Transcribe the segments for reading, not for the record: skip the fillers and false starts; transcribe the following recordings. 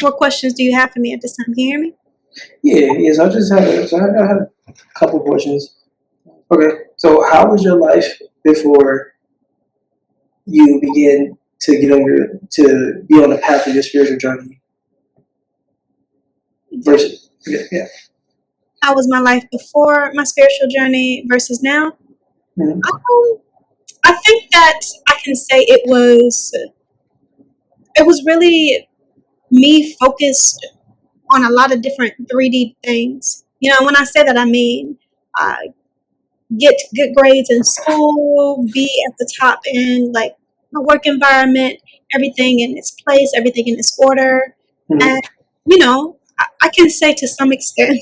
What questions do you have for me at this time? Can you hear me? Yeah, yes. I had a couple questions. Okay, so how was your life before you began to get on to be on the path of your spiritual journey? Versus, yeah. How was my life before my spiritual journey versus now? Mhm. Um, I think that I can say it was really me focused on a lot of different 3D things. When I say that, I mean uh, get good grades in school, be at the top end, like my work environment, everything in its place, everything in its order. Mhm. And, I can say to some extent,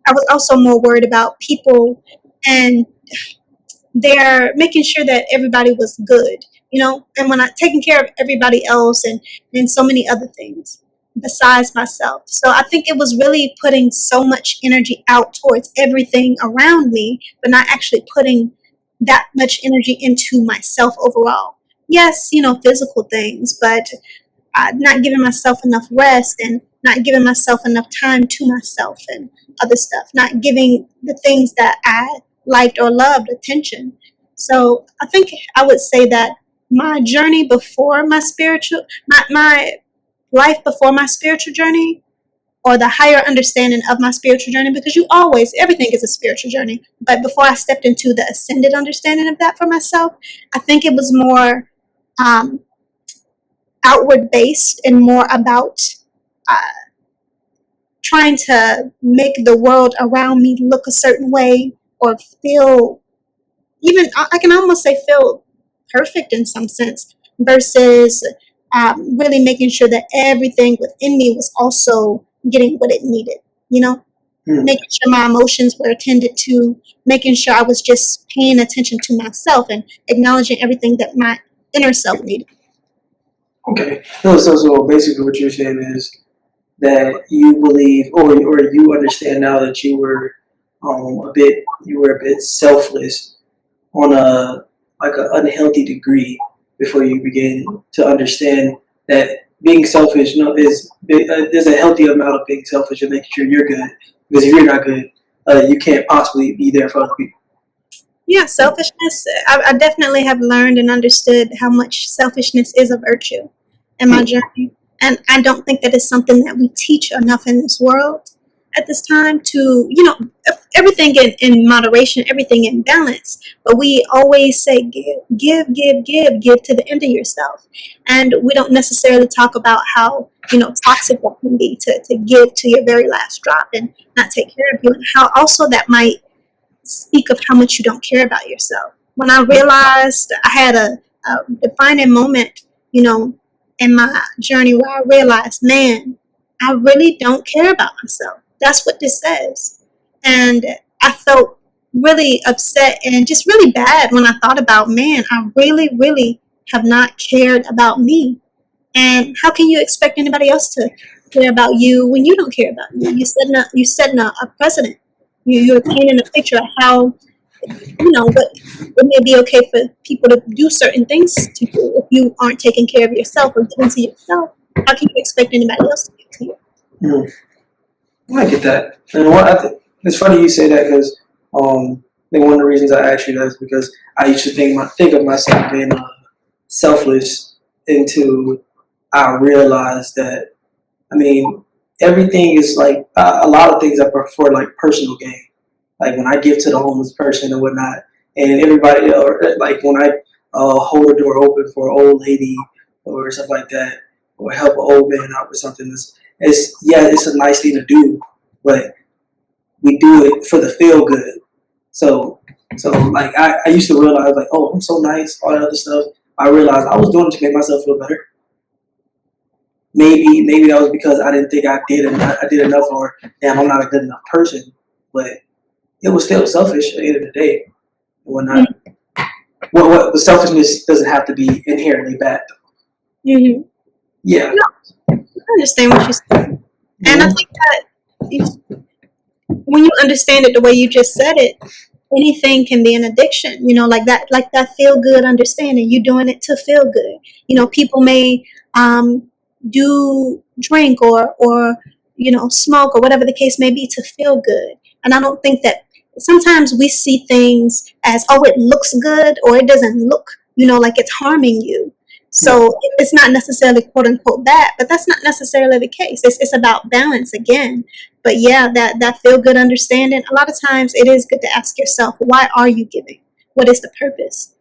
I was also more worried about people and they're making sure that everybody was good, and when I taking care of everybody else and so many other things besides myself. So I think it was really putting so much energy out towards everything around me, but not actually putting that much energy into myself overall. Yes, physical things, but not giving myself enough rest and not giving myself enough time to myself and other stuff, not giving the things that I liked or loved attention. So I think I would say that my journey before my life before my spiritual journey, or the higher understanding of my spiritual journey, because everything is a spiritual journey. But before I stepped into the ascended understanding of that for myself, I think it was more um, outward based and more about uh, trying to make the world around me look a certain way or feel, even I can almost say feel perfect in some sense, versus really making sure that everything within me was also getting what it needed, Mhm. making sure my emotions were attended to, making sure I was just paying attention to myself and acknowledging everything that my inner self needed. Okay. So basically, what you're saying is that you believe, or you understand now that you were a bit selfless on a like an unhealthy degree before you begin to understand that being selfish, there's a healthy amount of being selfish and making sure you're good, because if you're not good, you can't possibly be there for other people. Yeah, selfishness. I definitely have learned and understood how much selfishness is a virtue in my journey. And I don't think that it's something that we teach enough in this world at this time to, everything in moderation, everything in balance. But we always say give to the end of yourself. And we don't necessarily talk about how, toxic that can be to give to your very last drop and not take care of you, and how also that might speak of how much you don't care about yourself. When I realized I had a defining moment, in my journey where I realized, man, I really don't care about myself. That's what this says. And I felt really upset and just really bad when I thought about, man, I really, really have not cared about me. And how can you expect anybody else to care about you when you don't care about you? You're setting a precedent. You're painting a picture of how, what it may be okay for people to do certain things to you if you aren't taking care of yourself or giving to yourself. How can you expect anybody else to give to you? Mm. I get that, and it's funny you say that because I think one of the reasons I asked you that is because I used to think of myself being selfless until I realized that, I mean, everything is like a lot of things are for like personal gain. Like when I give to the homeless person and whatnot, and everybody, or like when I hold a door open for an old lady or stuff like that, or help an old man out with something. It's a nice thing to do, but we do it for the feel good. So like I used to realize like, oh, I'm so nice, all that other stuff. I realized I was doing it to make myself feel better. Maybe that was because I didn't think I did enough, or damn, I'm not a good enough person. But it was still selfish at the end of the day and whatnot. The selfishness doesn't have to be inherently bad. Mm-hmm. Yeah. No, I understand what you're saying. And I Mm-hmm. think that when you understand it the way you just said it, anything can be an addiction, like that feel good understanding. You're doing it to feel good. People may do drink or smoke or whatever the case may be to feel good. And I don't think that sometimes we see things as, oh, it looks good, or it doesn't look, like it's harming you. Yeah. So it's not necessarily quote unquote that, but that's not necessarily the case. It's about balance again. But yeah, that feel good understanding. A lot of times it is good to ask yourself, why are you giving? What is the purpose?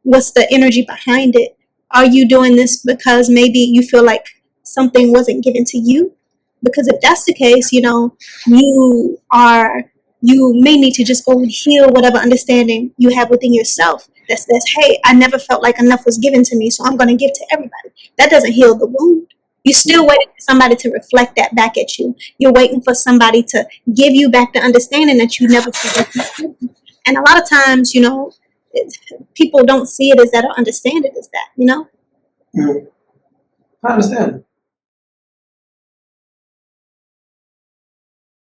What's the energy behind it? Are you doing this because maybe you feel like something wasn't given to you? Because if that's the case, you may need to just go and heal whatever understanding you have within yourself that says, hey, I never felt like enough was given to me, so I'm going to give to everybody. That doesn't heal the wound. You're still waiting for somebody to reflect that back at you. You're waiting for somebody to give you back the understanding that you never possessed. And a lot of times, people don't see it as that or understand it as that. Mm. I understand.